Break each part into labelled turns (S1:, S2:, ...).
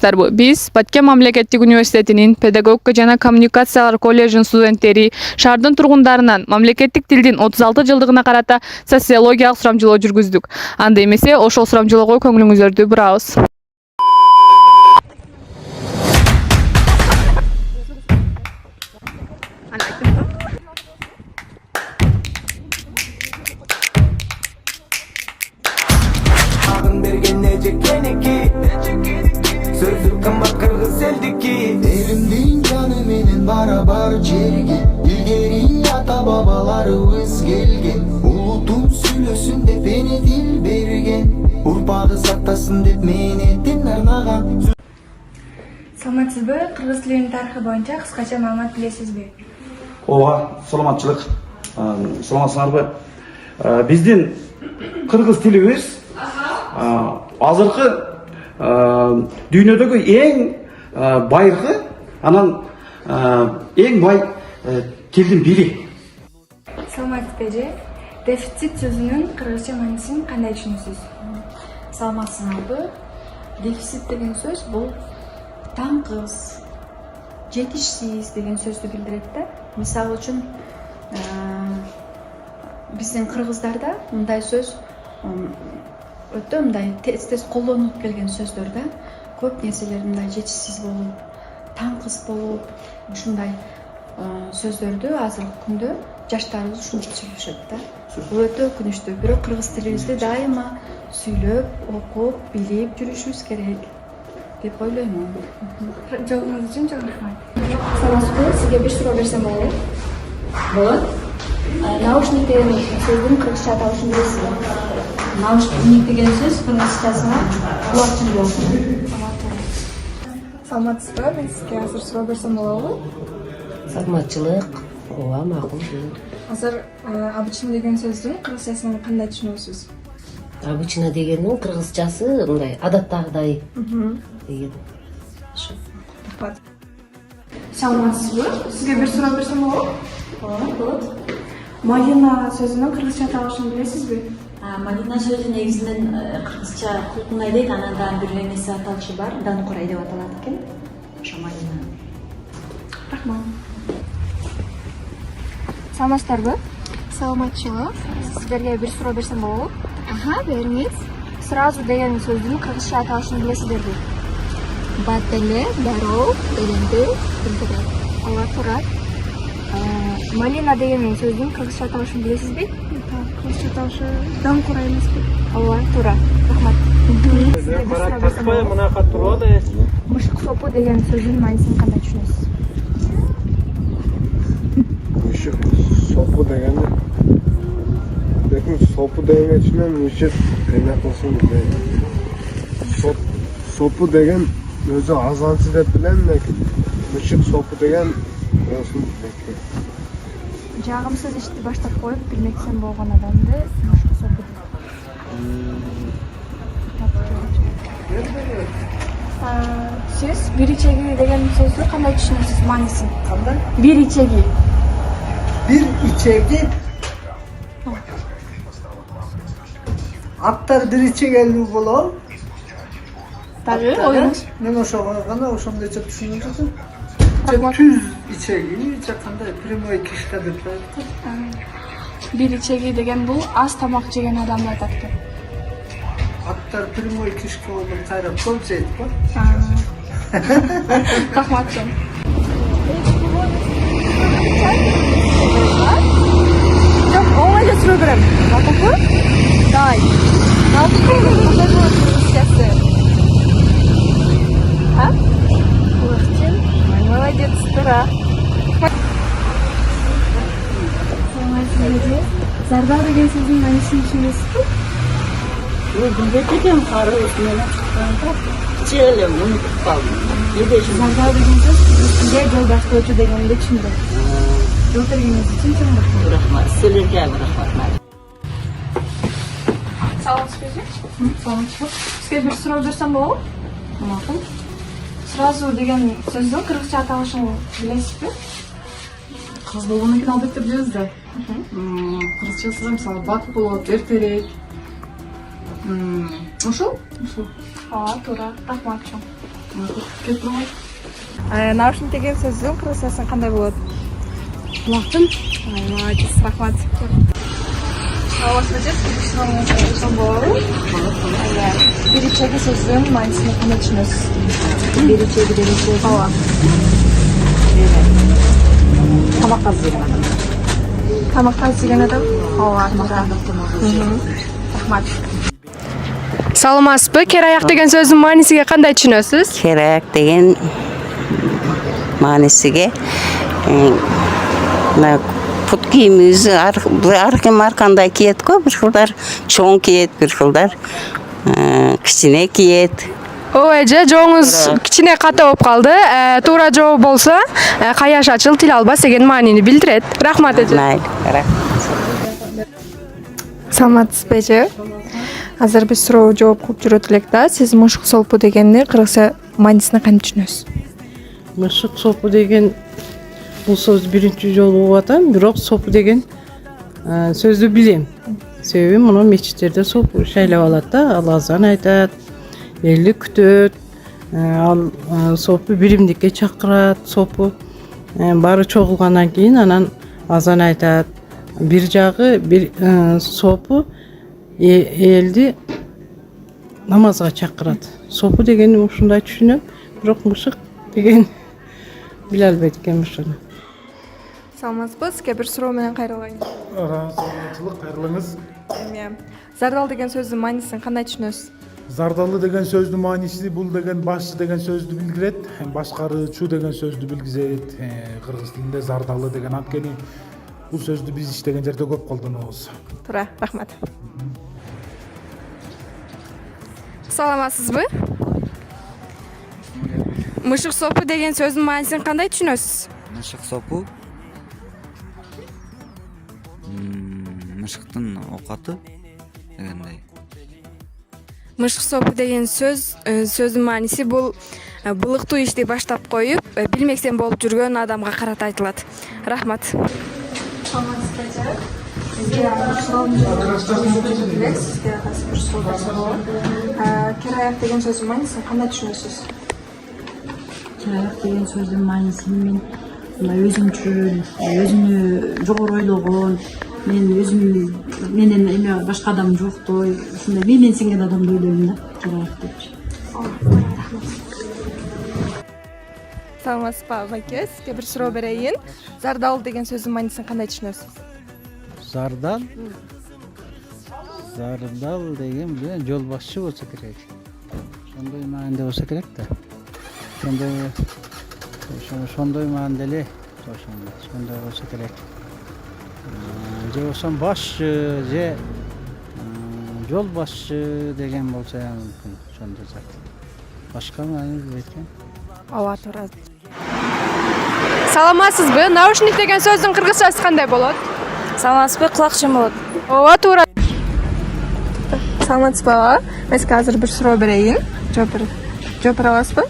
S1: Саламатсыздарбы? Биз Баткен мамлекеттик университетинин педагогика жана коммуникациялар коллежинин студенттери шаардын тургундарынан мамлекеттик тилдин 36 жылдыгына карата социологиялык сурамжылоо жүргүздүк. Анда эмесе ошол сурамжылоого көңүлүңүздөрдү бурабыз.
S2: Sözüm kımbat kırgız eldiki
S3: Elimdin canı menen barabar жерге İlgeri ata babalarыбыз келген Улутум сүйлөсүн деп эне дил берген Урпагы сактасын деп менеттен арнаган.
S4: Саламатсызбы? Кыргыз тилинин тарыхы боюнча кыскача маалымат билесизби?
S5: Ооба, саламатчылык. Саламатсыңарбы? Биздин кыргыз тилибиз азыркы дүйнөдөгү эң байыркы, анан эң бай тилдин бири.
S4: Саламатсызбы эже? Дефицит сөзүнүн кыргызча маанисин кандай түшүнөсүз?
S6: Саламатсыңарбы? Дефицит деген сөз бул таңкыз, жетишсиз деген сөздү билдирет да. Мисалы үчүн биздин кыргыздарда мындай сөз өтө мындай тез колдонулуп келген сөздөр да. Көп нерселер мындай жетишсиз болуп, таңкыз болуп, ушундай сөздөрдү азыркы күндө жаштарыбыз ушинтип сүйлөшөт да. Бул өтө өкүнүчтүү. Бирок кыргыз тилибизди дайыма сүйлөп, окуп, билип жүрүшүбүз керек деп ойлойм.
S4: Жообуңуз үчүн чоң рахмат. Саламатсызбы? Сизге бир суроо берсем болобу?
S6: Болот.
S4: Наушник деген сөздүн кыргызча аталышын билесизби?
S6: Наушник деген сөз кыргызчасына кулакчын болот.
S4: Саламатсызбы? Мен сизге азыр суроо берсем болобу?
S7: Саламатчылык. Ооба, макул.
S4: Азыр обычно деген сөздүн кыргызчасын кандай түшүнөсүз?
S7: Обычно дегеннин кыргызчасы мындай адаттагыдай деген.
S4: Рахмат. Саламатсызбы? Сизге бир суроо берсем болобу?
S6: Болот.
S4: Малина сөзүнүн кыргызча аталышын билесизби?
S6: Малина сөзү негизинен кыргызча кулкунай дейт, анан дагы бир эмеси аталышы бар, данкурай деп аталат экен. Ошо малина.
S4: Рахмат. Саламатсыздарбы?
S8: Саламатчылык.
S4: Сиздерге бир суроо берсем болобу?
S8: Ага, бериңиз.
S4: Сразу деген сөздүн кыргызча аталышын билесиздерби?
S8: Бат эле, дароо, элемди билдирет.
S4: Ооба, туура. Малина деген сөздүн кыргызча аталышын билесизби?
S8: Кыргызча аталышы даңкурай эмеспи?
S4: Ооба, туура. Рахмат. Мышык сопу деген сөздүн маанисин кандай түшүнөсүз?
S9: Мышык сопу дегени сопу деген үчүн мышык эме кылсын деп. Сопу деген өзү азанчы деп билем, лекин мышык сопу деген өзүн билет.
S4: Жагымсыз ишти баштап коюп билмексен болгон адамды мышык сопу дейт. Сиз бир ичеги деген сөздү кандай түшүнөсүз маанисин?
S10: Кандай?
S4: Бир ичеги.
S10: Bir içegi Attar bir içegeli bolol.
S4: Tabii, oyun.
S10: Men oşoğa gana oşondayça düşünüyorum. Tüz içegi, çakanda primoy kişka depler.
S4: Бир ичеги деген бул аз тамак жеген адамды айтат экен.
S10: Attar primoy kişka olun kayra kol jeyt ko.
S4: Рахмат чоң. Çok olayla suroo berem. Малтапы? Дай. Малтапы кандай болот кыргызчасы? А? Улукчун. Молодец, туура. Саламатсызбы? Зарда деген сөздүн маанисин түшүнөсүзбү?
S7: Билбейт экен, кары менен чыкканда чыгылым унутуп калдым.
S4: Зарда деген сөз бизде жол баштоочу дегенди түшүндүм. Жол бергениңиз үчүн чоң рахмат.
S7: Рахмат. Силерге рахмат.
S4: Саламатсызбы? Саламатсызбы. Сизге бир суроо берсем болобу? Макул. Сразу деген сөздүн кыргызча аталышын билесизби?
S11: Кыз болгондон кийин албетте билебиз да. Кыргызчасы мисалы бат болот, эртерээк. Ошол?
S4: Ооба, туура. Рахмат чоң.
S11: Кетип турмай.
S4: Наушник деген сөздүн кыргызчасы кандай болот?
S8: Кулактын.
S4: Молодец, рахмат. Биричеги сөздүн маанисин кандай түшүнөсүз? Биричеги. Ооба.
S7: Тамакка зыйган.
S4: Тамакка жеген адам? Ооба. Рахмат. Саламатсызбы? Кераяк деген сөздүн маанисиге кандай түшүнөсүз?
S7: Кераяк деген маанисиге пут кийимибизди ар ким ар кандай кийет го, бир кылдар чоң кийет, бир кылдар кичине кийет.
S4: Ооба эже, жооңуз кичине ката болуп калды. Туура жооп болсо, каяш ачыл тил албас деген маанини билдирет. Рахмат эже.
S7: Майли,
S4: Саламатсызбы эже? Азыр биз суроо жооп кылып жүрөт элек да. Сиз мышык сопу дегенди кыргызча маанисине кандай түшүнөсүз?
S12: Мышык сопу деген бул сөз биринчи жолу угуп атам, бирок сопу деген сөздү билем. Себеби муну мечиттерде сопу шайлап алат да, ал азан айтат, элди күтөт, ал сопу биримдикке чакырат, сопу баары чогулгандан кийин анан азан айтат. Бир жагы бир сопу элди намазга чакырат. Сопу дегенди ушундай түшүнөм, бирок мышык деген биле албайт экенмин ушуну.
S4: Саламатсызбы? Сизге бир суроо менен кайрылайын.
S13: Саламатчылык, кайрылыңыз.
S4: Зардал деген сөздүн маанисин кандай түшүнөсүз?
S13: Зардалы деген сөздүн мааниси бул деген башчы деген сөздү билдирет, башкаруучу деген сөздү билгизет. Кыргыз тилинде зардалы деген анткени бул сөздү биз иштеген жерде көп колдонобуз.
S4: Туура, рахмат. Саламатсызбы? Мышык сопу деген сөздүн маанисин кандай түшүнөсүз?
S14: Мышык сопу мышыктын оокаты дегендей.
S4: Мышык сопу деген сөздүн мааниси бул былыктуу ишти баштап коюп, билмексен болуп жүргөн адамга карата айтылат. Рахмат. Саламатсызбы эже? Сизге кераяк деген сөздүн маанисин кандай түшүнөсүз?
S11: Кераяк деген сөздүн маанисин мен өзүмчүл, өзүнү жогору ойлогон, мен өзүм менен эме башка адам жоктой, ушундай менен сиңген адамды ойлойм да, кераяк депчи.
S4: Саламатсызбы, байке? Сизге бир суроо берейин. Зардал деген сөздүн маанисин кандай түшүнөсүз?
S10: Зардал деген билем жол башчы болсо керек. Ошондой мааниде болсо керек да. Ошондой мааниде эле, ошондой болсо керек. Же болсо башчы, же жол башчы деген болсо мүмкүн, ошондой зат. Башка маани билбейт экен.
S4: Ооба, туура. Саламатсызбы? Наушник деген сөздүн кыргызчасы кандай болот?
S8: Саламатсызбы? Кулакчын болот.
S4: Ооба, туура. Саламатсызбы? Мен сизге азыр бир суроо берейин. Жооп бере аласызбы?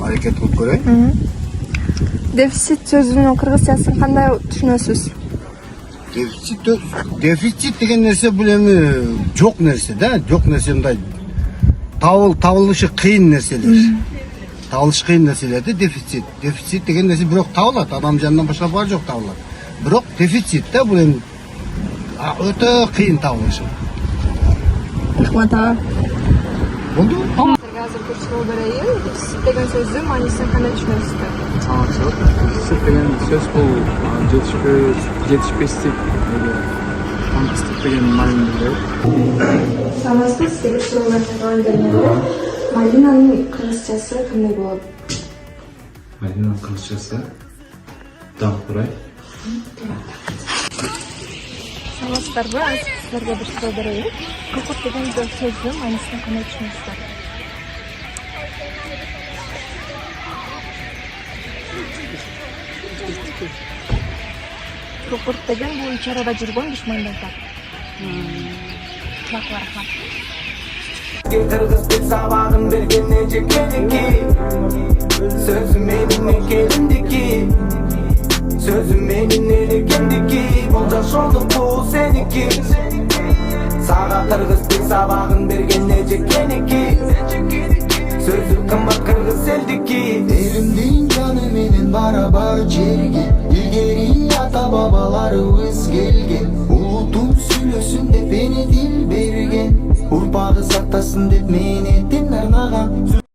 S9: Аракет кылып көрөйүн.
S4: Дефицит сөзүнүн кыргызчасын кандай түшүнөсүз?
S9: Дефицит деген нерсе бул эми жок нерсе да, жок нерсе мындай табылышы кыйын нерселер. Табылышы кыйын нерселерди дефицит. Дефицит деген нерсе бирок табылат, адам жанынан башка баары жок табылат. Бирок дефицит да бул эми өтө кыйын табылышы.
S4: Рахмат.
S9: Болду?
S4: Азыр бир суроо берейин. Дефицит деген сөздүн маанисин кандай түшүнөсүз?
S13: Дефицит деген сөз бул жетишпестик, камсыздык деген маанини билдирет.
S4: Саламатсызбы? Сизге бир суроо берейин. Малинанын кыргызчасы кандай болот?
S15: Малинанын кыргызчасы даңкурай.
S4: Саламатсыздарбы? Силерге бир суроо берейин. Кукут деген сөздүн маанисин кандай түшүнөсүздөр? Кукут деген бул ич арада жүргөн душманды айтат. Рахмат.
S2: Кыргызбек сабагын берген эжекеники, сөзү менин экендики, сөзү менин элекендики, бул жашоодук бул сеники. Сага Кыргызбек сабагын берген эжекеники, сөзү ki
S3: Erimdin canı menen barabar жерге İlgeri ata babalarыбыз келген Улутум сүйлөсүн деп мени дил берген Урпагы сактасын деп мени